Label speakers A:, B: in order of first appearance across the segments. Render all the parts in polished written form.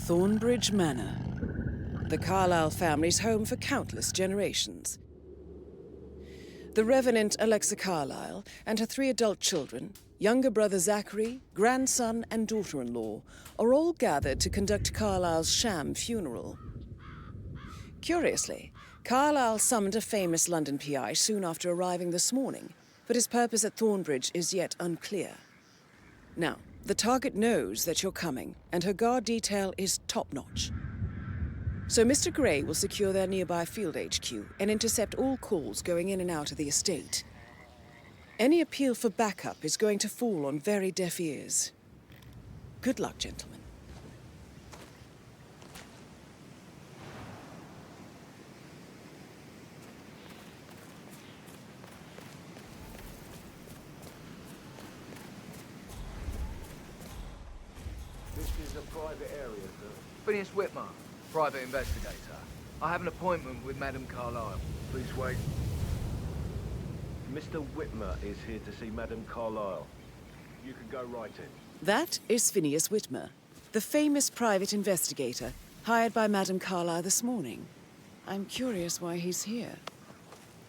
A: Thornbridge Manor, the Carlyle family's home for countless generations. The Revenant Alexa Carlyle and her 3 adult children, younger brother Zachary, grandson and daughter-in-law, are all gathered to conduct Carlyle's sham funeral. Curiously, Carlyle summoned a famous London PI soon after arriving this morning, but his purpose at Thornbridge is yet unclear. Now, the target knows that you're coming, and her guard detail is top-notch. So Mr. Gray will secure their nearby field HQ and intercept all calls going in and out of the estate. Any appeal for backup is going to fall on very deaf ears. Good luck, gentlemen.
B: This is a private area, sir. Phineas Whitmer, private investigator. I have an appointment with Madame Carlyle. Please wait.
C: Mr. Whitmer is here to see Madame Carlyle. You can go right in.
A: That is Phineas Whitmer, the famous private investigator hired by Madame Carlyle this morning. I'm curious why he's here.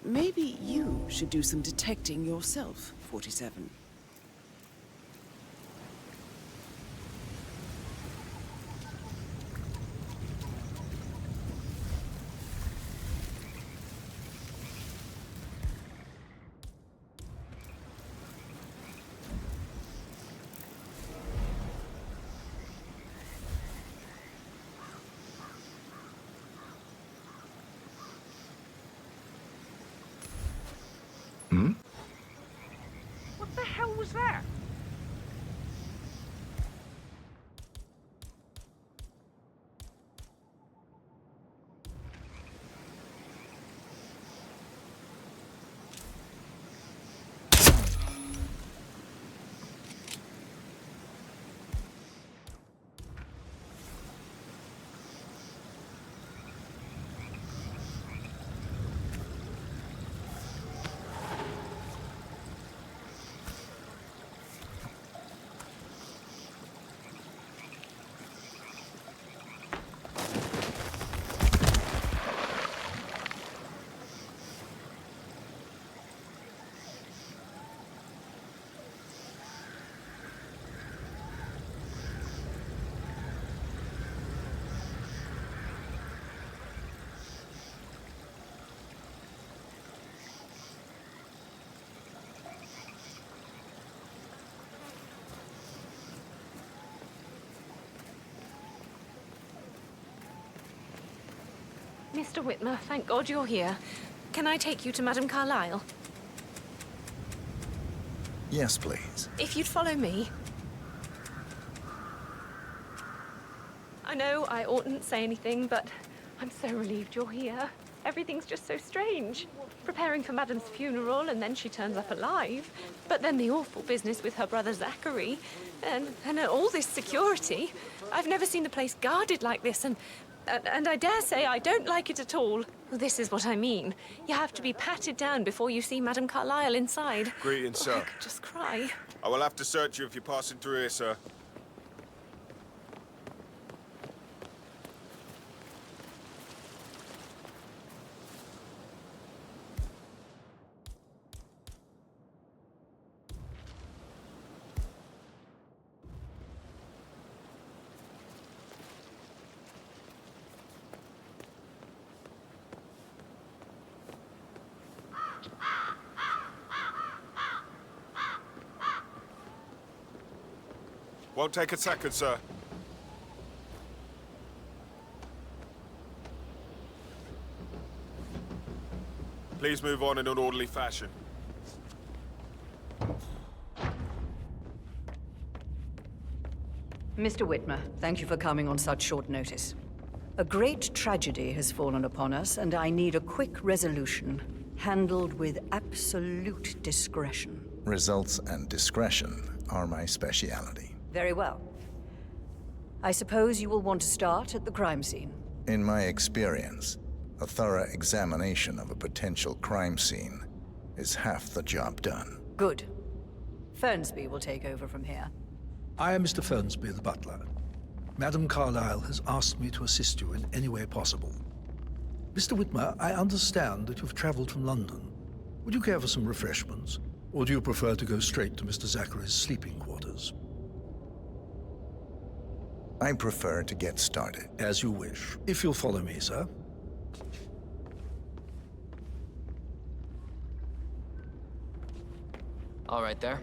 A: Maybe you should do some detecting yourself, 47.
B: What the hell was that?
D: Mr. Whitmer, thank God you're here. Can I take you to Madame Carlyle?
E: Yes, please.
D: If you'd follow me. I know I oughtn't say anything, but I'm so relieved you're here. Everything's just so strange. Preparing for Madame's funeral, and then she turns up alive. But then the awful business with her brother Zachary, and all this security. I've never seen the place guarded like this, and I dare say I don't like it at all. Well, this is what I mean. You have to be patted down before you see Madame Carlyle inside.
F: Greetings, sir.
D: I could just cry.
F: I will have to search you if you're passing through here, sir. Won't take a second, sir. Please move on in an orderly fashion.
G: Mr. Whitmer, thank you for coming on such short notice. A great tragedy has fallen upon us, and I need a quick resolution, handled with absolute discretion.
E: Results and discretion are my speciality.
G: Very well. I suppose you will want to start at the crime scene.
E: In my experience, a thorough examination of a potential crime scene is half the job done.
G: Good. Fernsby will take over from here.
H: I am Mr. Fernsby, the butler. Madame Carlyle has asked me to assist you in any way possible. Mr. Whitmer, I understand that you've traveled from London. Would you care for some refreshments, or do you prefer to go straight to Mr. Zachary's sleeping quarters?
E: I prefer to get started.
H: As you wish. If you'll follow me, sir.
I: All right there.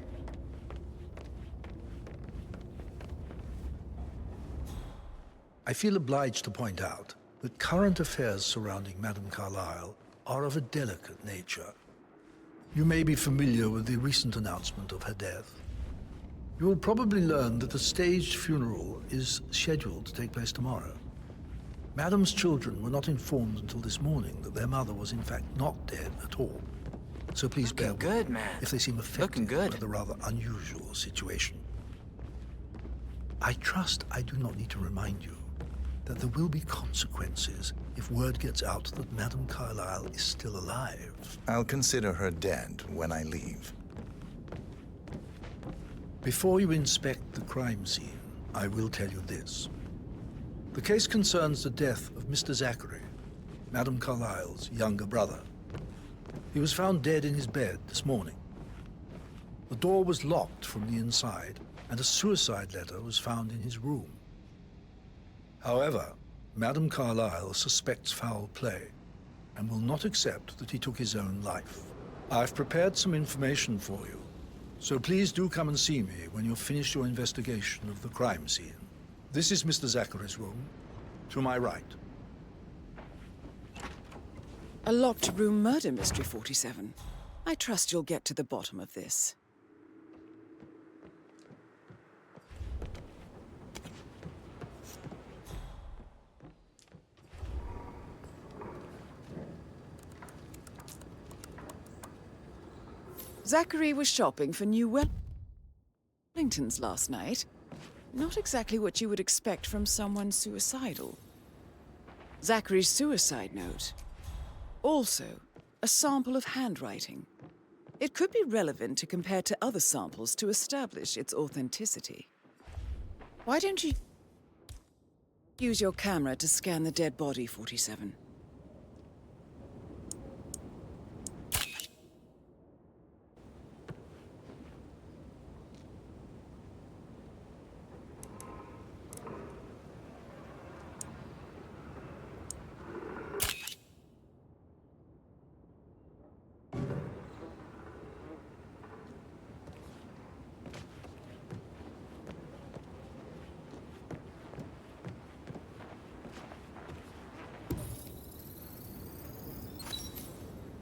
H: I feel obliged to point out that current affairs surrounding Madame Carlyle are of a delicate nature. You may be familiar with the recent announcement of her death. You will probably learn that a staged funeral is scheduled to take place tomorrow. Madame's children were not informed until this morning that their mother was in fact not dead at all. So please bear with
I: good,
H: me
I: man.
H: if they seem affected
I: good.
H: by the rather unusual situation. I trust I do not need to remind you that there will be consequences if word gets out that Madame Carlyle is still alive.
E: I'll consider her dead when I leave.
H: Before you inspect the crime scene, I will tell you this. The case concerns the death of Mr. Zachary, Madame Carlyle's younger brother. He was found dead in his bed this morning. The door was locked from the inside, and a suicide letter was found in his room. However, Madame Carlyle suspects foul play and will not accept that he took his own life. I've prepared some information for you, so please do come and see me when you've finished your investigation of the crime scene. This is Mr. Zachary's room, to my right.
A: A locked room murder mystery, 47. I trust you'll get to the bottom of this. Zachary was shopping for new Wellingtons last night. Not exactly what you would expect from someone suicidal. Zachary's suicide note. Also, a sample of handwriting. It could be relevant to compare to other samples to establish its authenticity. Why don't you use your camera to scan the dead body, 47?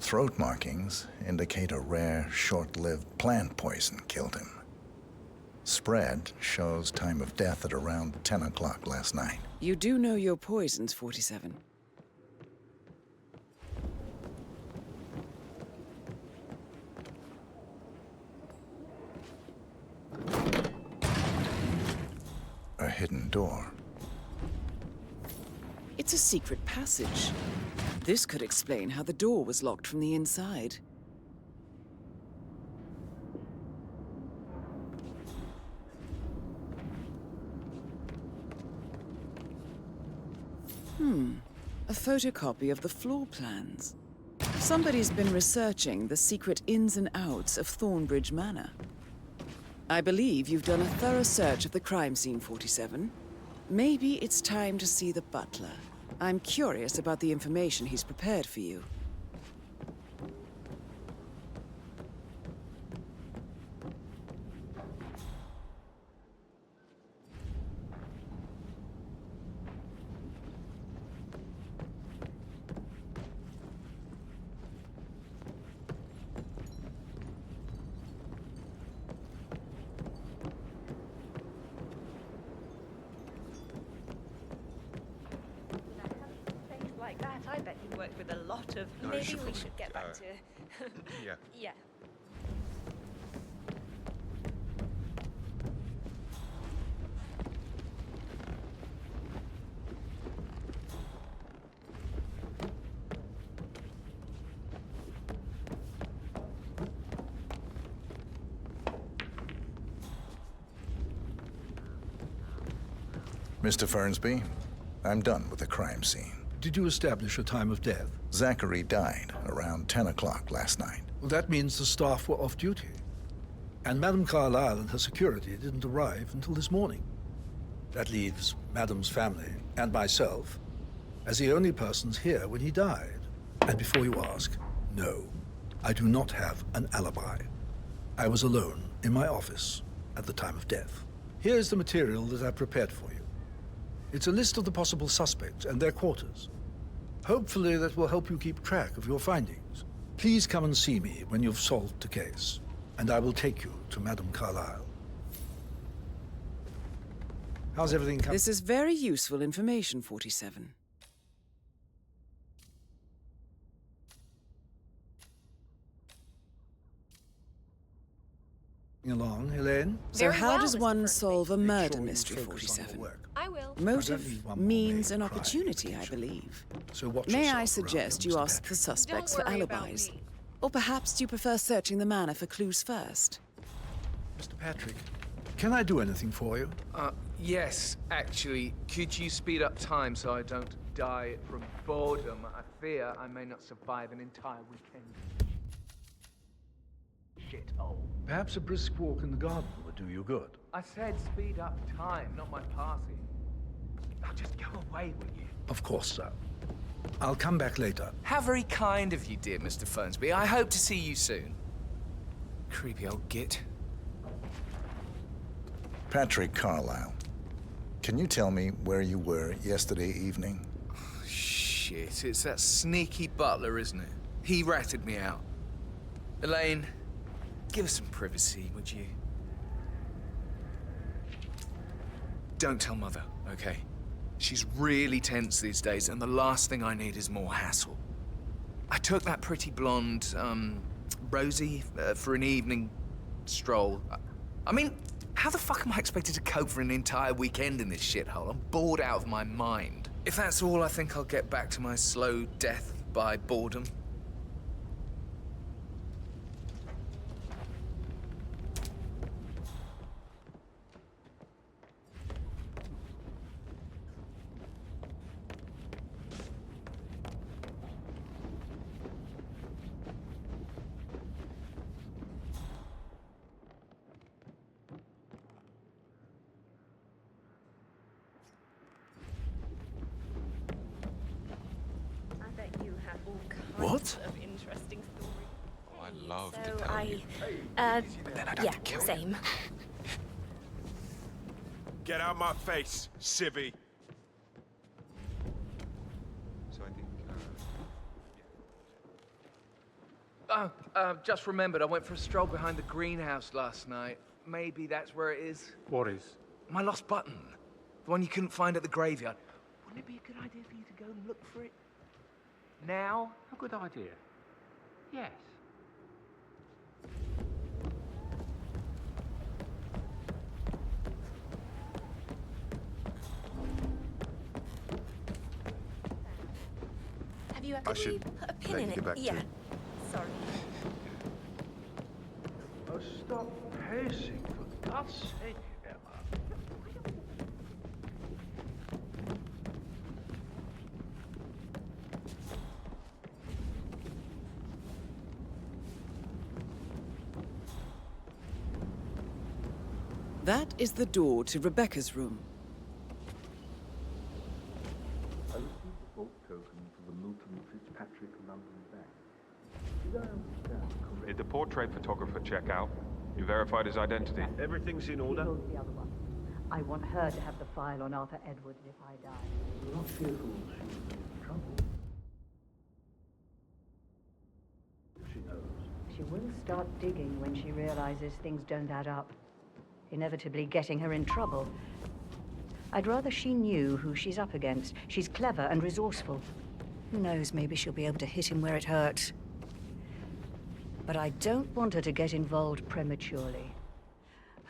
E: Throat markings indicate a rare, short-lived plant poison killed him. Spread shows time of death at around 10 o'clock last night.
A: You do know your poisons, 47.
E: A hidden door.
A: It's a secret passage. This could explain how the door was locked from the inside. A photocopy of the floor plans. Somebody's been researching the secret ins and outs of Thornbridge Manor. I believe you've done a thorough search of the crime scene, 47. Maybe it's time to see the butler. I'm curious about the information he's prepared for you.
D: Like that, I bet you worked with a lot of.
F: No,
D: Maybe
F: should
D: we
F: probably,
D: should get back to.
F: Yeah.
D: Yeah.
E: Mr. Fernsby, I'm done with the crime scene.
H: Did you establish a time of death?
E: Zachary died around 10 o'clock last night.
H: Well, that means the staff were off duty. And Madame Carlyle and her security didn't arrive until this morning. That leaves Madame's family and myself as the only persons here when he died. And before you ask, no, I do not have an alibi. I was alone in my office at the time of death. Here's the material that I prepared for you. It's a list of the possible suspects and their quarters. Hopefully that will help you keep track of your findings. Please come and see me when you've solved the case, and I will take you to Madame Carlyle. How's everything coming?
A: This is very useful information, 47.
H: Along, Helene?
A: So
D: Very
A: how
D: well,
A: does
D: Mr.
A: one
D: Fernsby.
A: solve a
H: Make
A: murder
H: sure you
A: mystery,
H: focus on your
A: 47?
H: work.
D: I will.
A: Motive,
H: need one more
A: means,
H: main
A: and
H: crime
A: opportunity, I
H: picture.
A: believe.
H: So watch
A: May
H: yourself
A: I
H: around
A: suggest
H: here,
A: you
H: Mr.
A: ask the
H: Patrick.
A: suspects
D: Don't
A: for
D: worry about
A: alibis?
D: me.
A: Or perhaps do you prefer searching the manor for clues first?
H: Mr. Patrick, can I do anything for you?
B: Yes, actually. Could you speed up time so I don't die from boredom? I fear I may not survive an entire weekend. Shithole.
H: Perhaps a brisk walk in the garden would do you good.
B: I said speed up time, not my passing. Now just go away, will you?
H: Of course, sir. I'll come back later.
B: How very kind of you, dear Mr. Fernsby. I hope to see you soon. Creepy old git.
E: Patrick Carlyle, can you tell me where you were yesterday evening?
B: Shit, it's that sneaky butler, isn't it? He ratted me out. Elaine, give us some privacy, would you? Don't tell Mother, okay? She's really tense these days, and the last thing I need is more hassle. I took that pretty blonde, Rosie, for an evening stroll. I mean, how the fuck am I expected to cope for an entire weekend in this shithole? I'm bored out of my mind. If that's all, I think I'll get back to my slow death by boredom.
D: I bet you have all kinds
H: What?
D: of interesting stories.
I: I love
D: So
I: to tell you.
D: yeah, same.
F: Get out my face, civvy.
I: So I think.
B: Just remembered, I went for a stroll behind the greenhouse last night. Maybe that's where it is.
C: What is?
B: My lost button. The one you couldn't find at the graveyard. Wouldn't it be a good idea for you to go and look for it? Now?
C: A good idea. Yes.
D: Have you
I: I
D: actually
I: should
D: put a pin
I: let
D: in
I: you
D: it?
I: get back to
D: Yeah.
I: it.
D: Sorry.
H: Oh, stop pacing, for God's sake, Emma.
A: That is the door to Rebecca's room.
C: I received a vote token for the Milton Fitzpatrick London Bank. Did I understand correctly?
J: Did the portrait photographer check out? You verified his identity?
C: Everything's in order?
G: Behold the other one. I want her to have the file on Arthur Edwards if I die.
C: You're not fearful she will get in trouble? She knows.
G: She will start digging when she realizes things don't add up, inevitably getting her in trouble. I'd rather she knew who she's up against. She's clever and resourceful. Who knows, maybe she'll be able to hit him where it hurts. But I don't want her to get involved prematurely.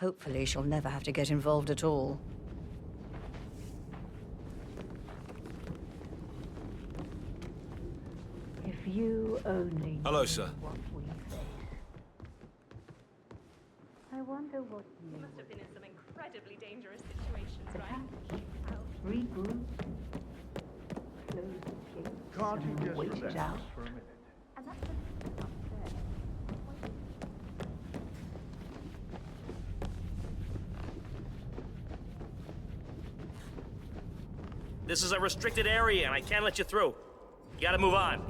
G: Hopefully she'll never have to get involved at all. If you only
F: Hello,
G: knew
F: sir.
G: what we face. I wonder what you
D: You must have been in some incredibly dangerous situation.
G: The package. Regroup. Close the gate.
C: Can't you just
G: wait
C: relax
G: it out?
C: for a minute?
G: And that's the upstairs.
K: This is a restricted area, and I can't let you through. You gotta move on.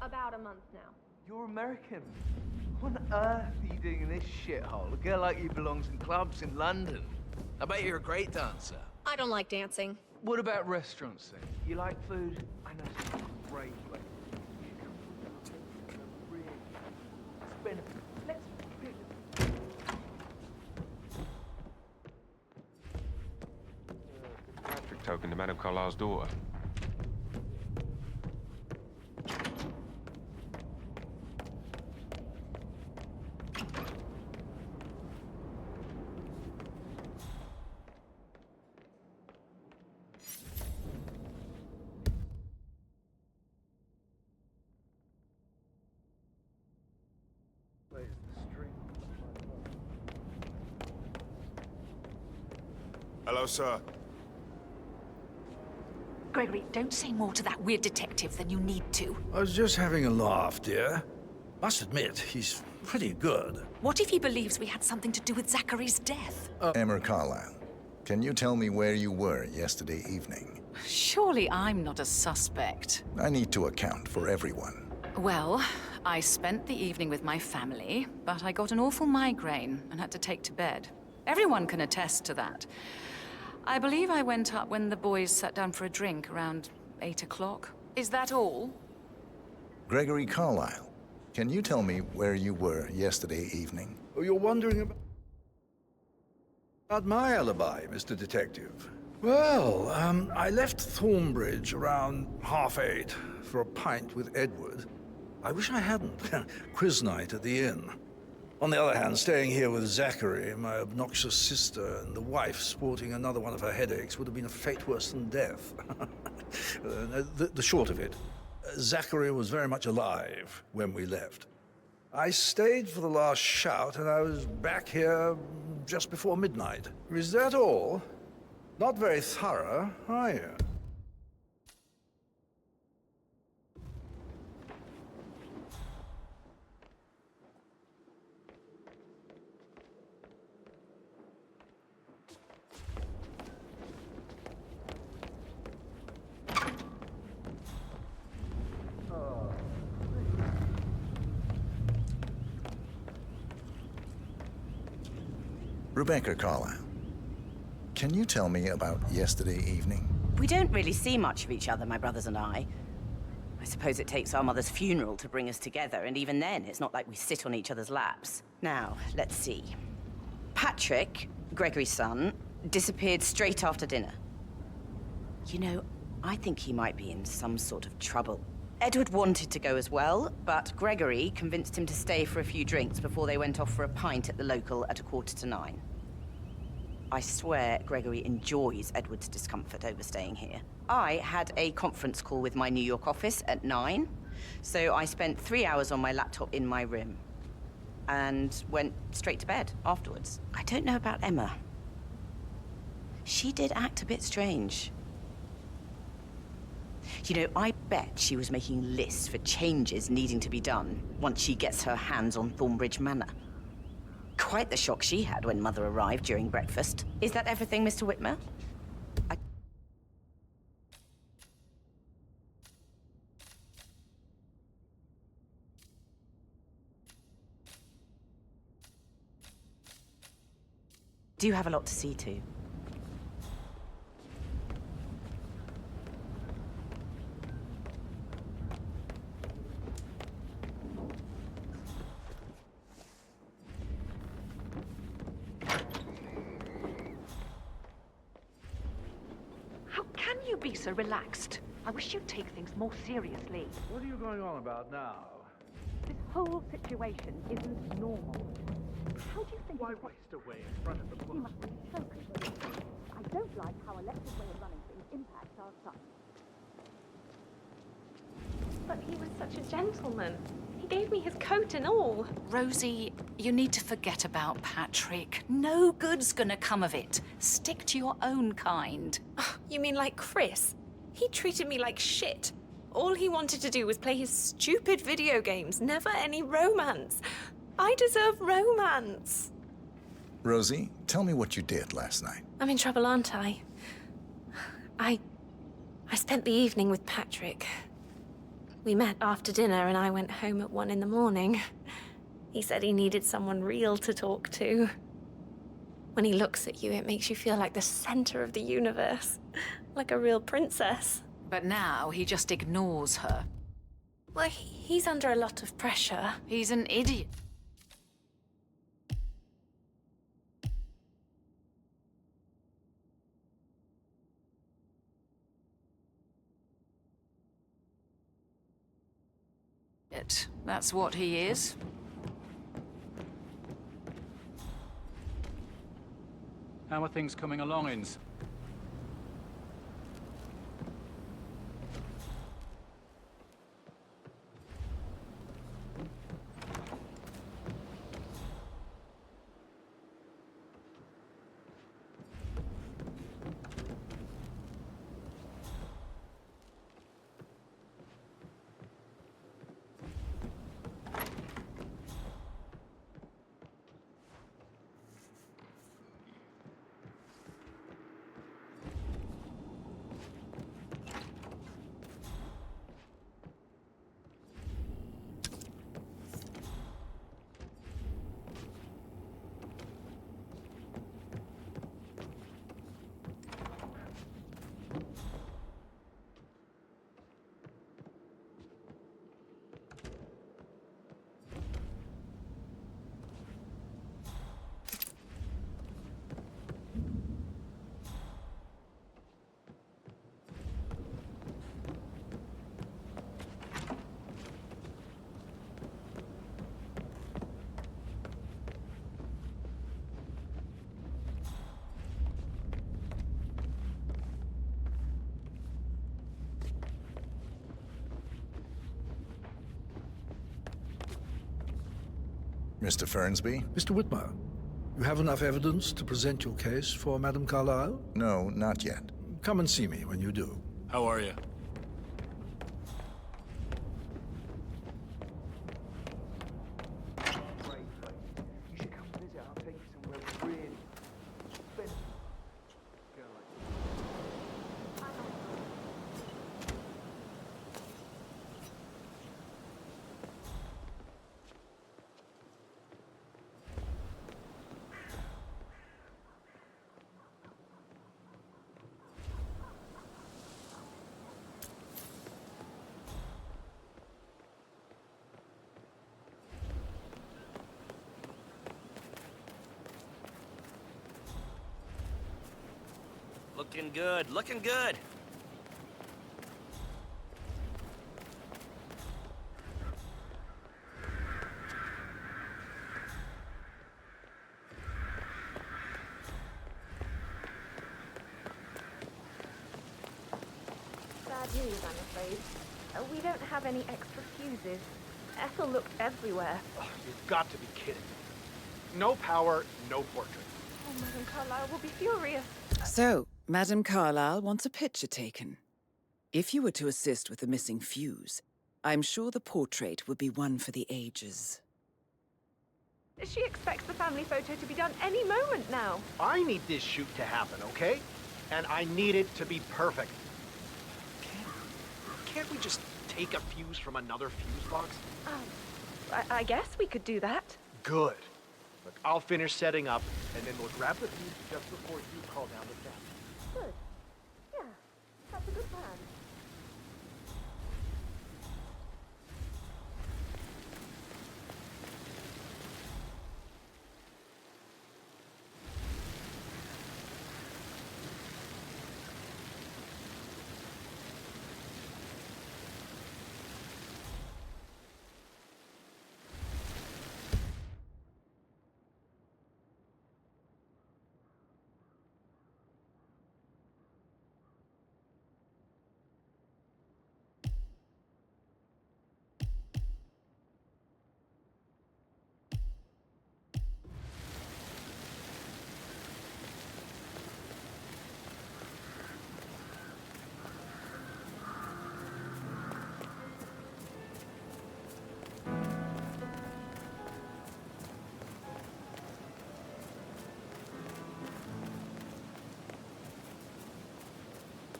D: About a month now.
B: You're American. What on earth are you doing in this shithole? A girl like you belongs in clubs in London. I bet you're a great dancer.
D: I don't like dancing.
B: What about restaurants then? You like food? I know some great places. You come to a really spend. Let's pick.
J: Patrick token to Madame Carlisle's daughter.
F: Hello, sir.
L: Gregory, don't say more to that weird detective than you need to.
H: I was just having a laugh, dear. Must admit, he's pretty good.
L: What if he believes we had something to do with Zachary's death?
E: Emma Carlisle, can you tell me where you were yesterday evening?
L: Surely I'm not a suspect.
E: I need to account for everyone.
L: Well, I spent the evening with my family, but I got an awful migraine and had to take to bed. Everyone can attest to that. I believe I went up when the boys sat down for a drink around 8 o'clock. Is that all?
E: Gregory Carlisle, can you tell me where you were yesterday evening?
H: Oh, you're wondering about my alibi, Mr. Detective. Well, I left Thornbridge around 8:30 for a pint with Edward. I wish I hadn't. Quiz night at the inn. On the other hand, staying here with Zachary, my obnoxious sister, and the wife sporting another one of her headaches would have been a fate worse than death. The short of it, Zachary was very much alive when we left. I stayed for the last shout, and I was back here just before midnight. Is that all? Not very thorough, are you?
E: Rebecca Carlisle, can you tell me about yesterday evening?
M: We don't really see much of each other, my brothers and I. I suppose it takes our mother's funeral to bring us together, and even then, it's not like we sit on each other's laps. Now, let's see. Patrick, Gregory's son, disappeared straight after dinner. You know, I think he might be in some sort of trouble. Edward wanted to go as well, but Gregory convinced him to stay for a few drinks before they went off for a pint at the local at 9:15. I swear Gregory enjoys Edward's discomfort over staying here. I had a conference call with my New York office at 9, so I spent 3 hours on my laptop in my room and went straight to bed afterwards. I don't know about Emma. She did act a bit strange. You know, I bet she was making lists for changes needing to be done once she gets her hands on Thornbridge Manor. Quite the shock she had when Mother arrived during breakfast. Is that everything, Mr. Whitmer? Do you have a lot to see to?
L: How can you be so relaxed?
G: I wish you'd take things more seriously.
C: What are you going on about now?
G: This whole situation isn't normal. How do you think...
C: Why waste away in front of the
G: You
C: book?
G: must be focused. I don't like how Alexa's way of running things impacts our son.
D: But he was such a gentleman. He gave me his coat and all.
L: Rosie, you need to forget about Patrick. No good's gonna come of it. Stick to your own kind.
D: Oh, you mean like Chris? He treated me like shit. All he wanted to do was play his stupid video games, never any romance. I deserve romance.
E: Rosie, tell me what you did last night.
D: I'm in trouble, aren't I? I spent the evening with Patrick. We met after dinner and I went home at 1 in the morning. He said he needed someone real to talk to. When he looks at you, it makes you feel like the center of the universe. Like a real princess.
L: But now he just ignores her.
D: Well, he's under a lot of pressure.
L: He's an idiot. That's what he is.
N: How are things coming along, Inns?
E: Mr. Fernsby?
H: Mr. Whitmer, you have enough evidence to present your case for Madame Carlyle?
E: No, not yet.
H: Come and see me when you do.
N: How are you?
C: Great place. You should come visit. I'll take you somewhere really expensive. Go like
K: Looking good, looking good.
D: Bad news, I'm afraid. We don't have any extra fuses. Ethel looked everywhere.
O: Oh, you've got to be kidding me. No power, no portrait.
D: Oh, Madame Carlyle will be furious.
A: So, Madame Carlyle wants a picture taken. If you were to assist with the missing fuse, I'm sure the portrait would be one for the ages.
D: She expects the family photo to be done any moment now.
O: I need this shoot to happen, okay? And I need it to be perfect. Can't we just take a fuse from another fuse box?
D: Oh, I guess we could do that.
O: Good. Look, I'll finish setting up, and then we'll grab the fuse just before you call down the family.
D: Good. Yeah, that's a good plan.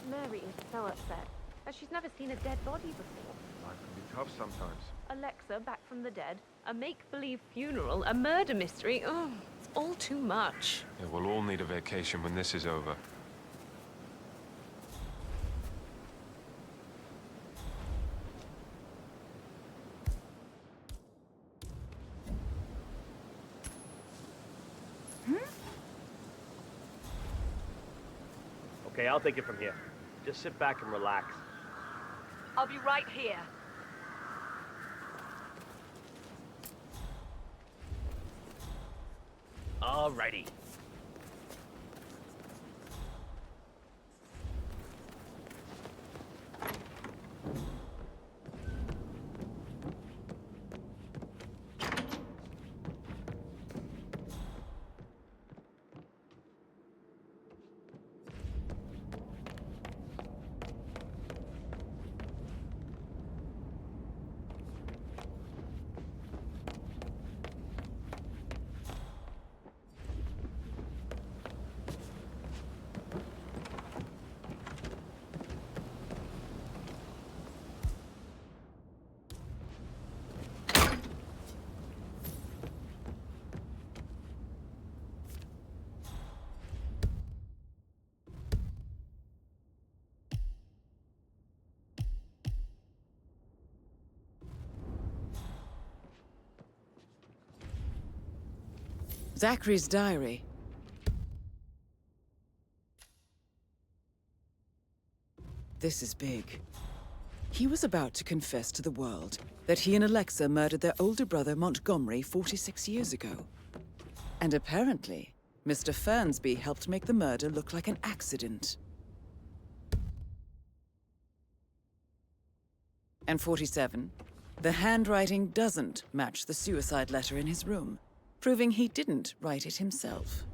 D: Mary is so upset, as she's never seen a dead body before.
J: Life can be tough sometimes.
D: Alexa back from the dead, a make-believe funeral, a murder mystery. Oh, it's all too much.
J: Yeah, we'll all need a vacation when this is over.
K: Okay, I'll take it from here. Just sit back and relax.
G: I'll be right here.
K: Alrighty.
A: Zachary's diary. This is big. He was about to confess to the world that he and Alexa murdered their older brother Montgomery 46 years ago. And apparently, Mr. Fernsby helped make the murder look like an accident. And 47, the handwriting doesn't match the suicide letter in his room, proving he didn't write it himself.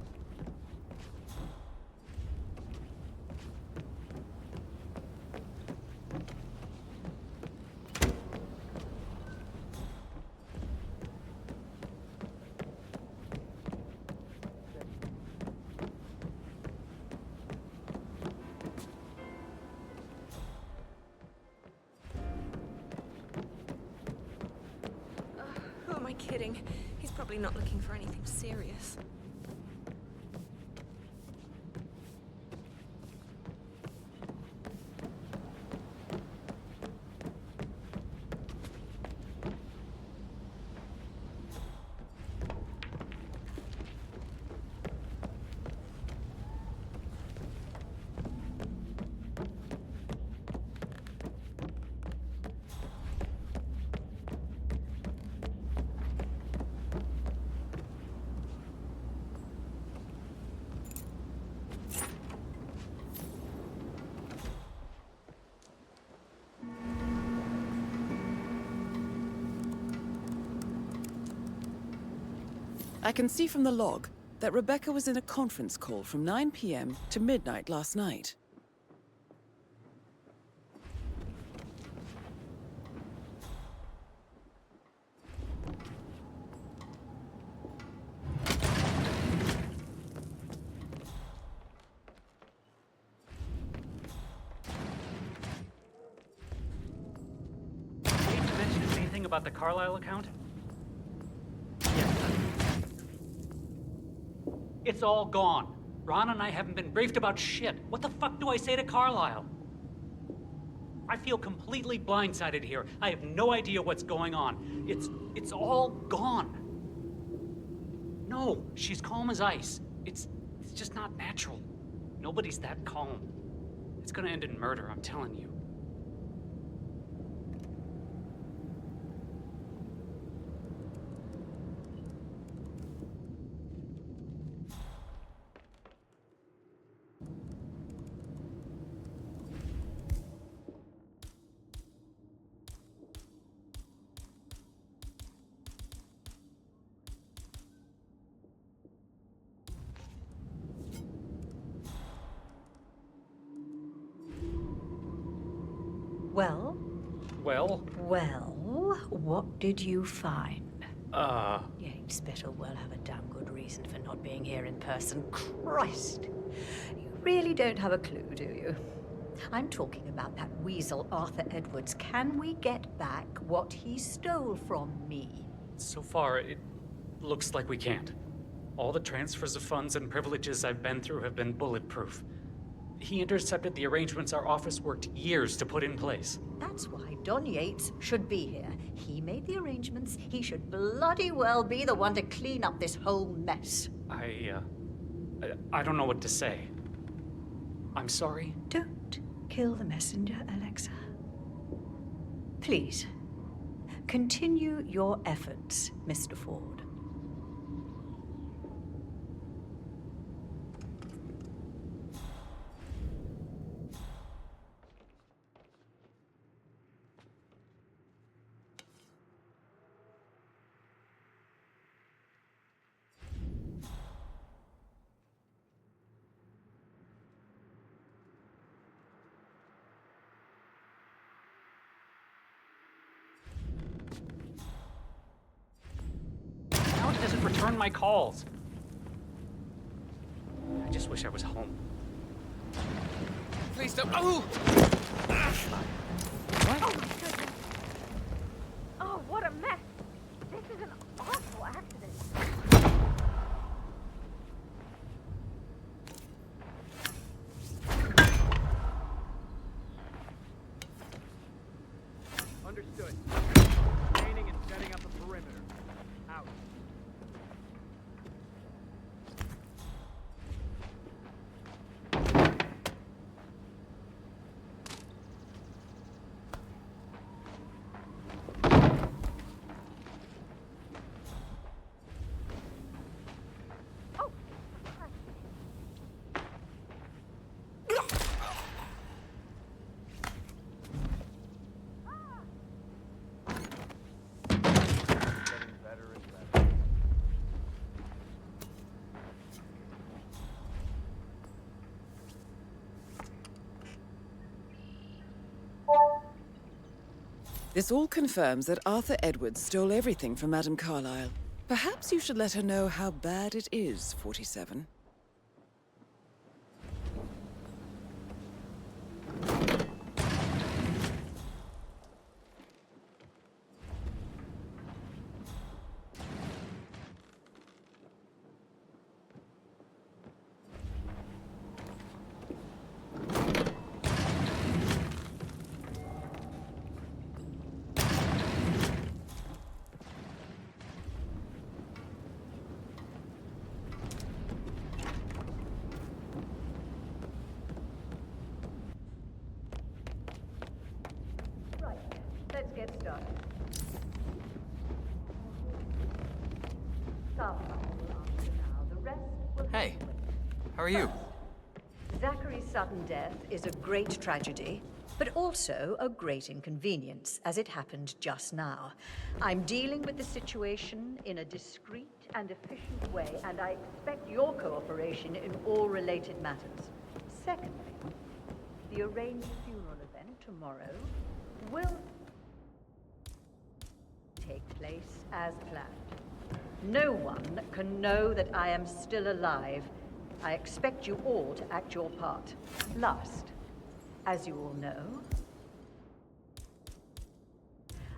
D: Who am I kidding? He's probably not looking for anything serious.
A: I can see from the log that Rebecca was in a conference call from 9 p.m. to midnight last night.
N: Did you mention anything about the Carlisle account? It's all gone. Ron and I haven't been briefed about shit. What the fuck do I say to Carlisle? I feel completely blindsided here. I have no idea what's going on. It's all gone. No, she's calm as ice. It's just not natural. Nobody's that calm. It's gonna end in murder, I'm telling you.
G: Well?
N: Well?
G: Well, what did you find? You'd better well have a damn good reason for not being here in person. Christ! You really don't have a clue, do you? I'm talking about that weasel Arthur Edwards. Can we get back what he stole from me?
N: So far, it looks like we can't. All the transfers of funds and privileges I've been through have been bulletproof. He intercepted the arrangements our office worked years to put in place.
G: That's why Don Yates should be here. He made the arrangements. He should bloody well be the one to clean up this whole mess.
N: I don't know what to say. I'm sorry.
G: Don't kill the messenger, Alexa. Please, continue your efforts, Mr. Ford.
N: Now it doesn't return my calls. I just wish I was home.
B: Please don't. Oh!
D: Oh my goodness. Oh, what a mess. This is an awful accident.
C: Understood. Training and setting up a perimeter. Out.
A: This all confirms that Arthur Edwards stole everything from Madame Carlyle. Perhaps you should let her know how bad it is, 47.
G: Right, let's get started. Some will answer now. The rest will
B: Hey, how are you?
G: Zachary's sudden death is a great tragedy, but also a great inconvenience, as it happened just now. I'm dealing with the situation in a discreet and efficient way, and I expect your cooperation in all related matters. Secondly, the arranged funeral event tomorrow will take place as planned. No one can know that I am still alive. I expect you all to act your part. Last, as you all know,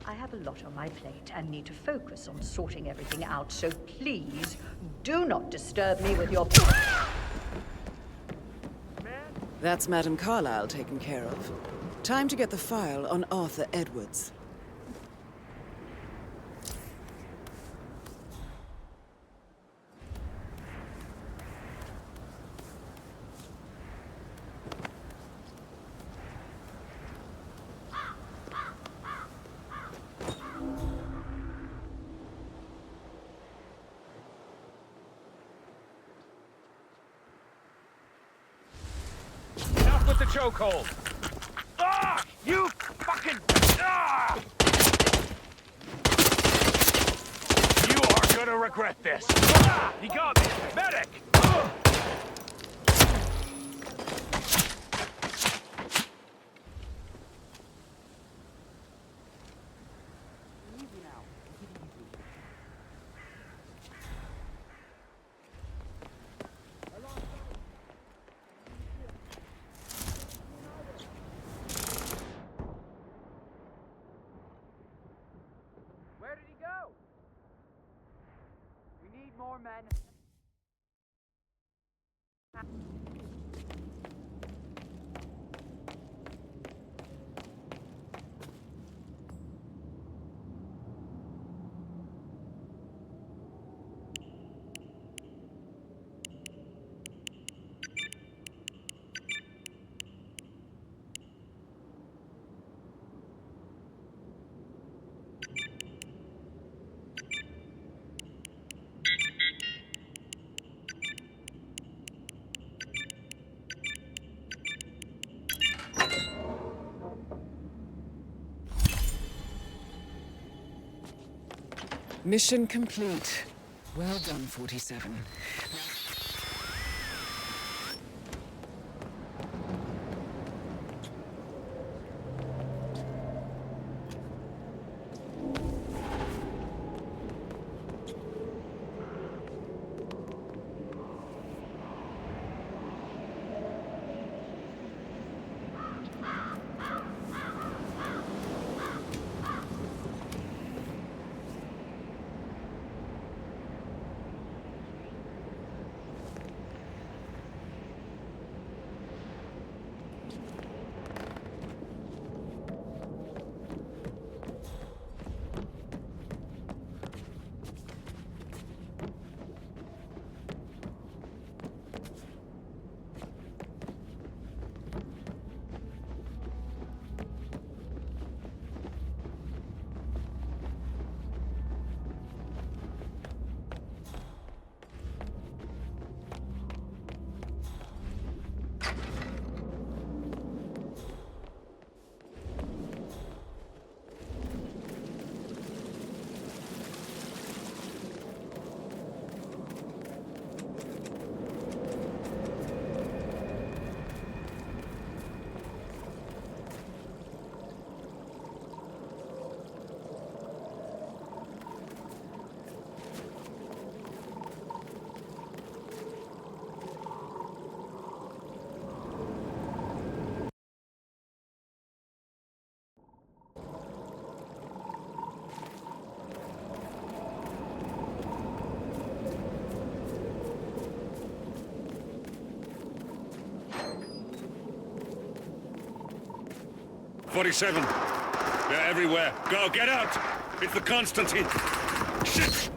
G: I have a lot on my plate and need to focus on sorting everything out, so please do not disturb me with your...
A: That's Madame Carlyle taken care of. Time to get the file on Arthur Edwards.
C: Enough with the chokehold. Ah! You fucking... Ah! You are gonna regret this. Ah! He got me. Medic! Ah!
P: more men.
A: Mission complete. Well done, 47.
Q: "47. They're everywhere. Go, get out! It's the Constantine! Shit!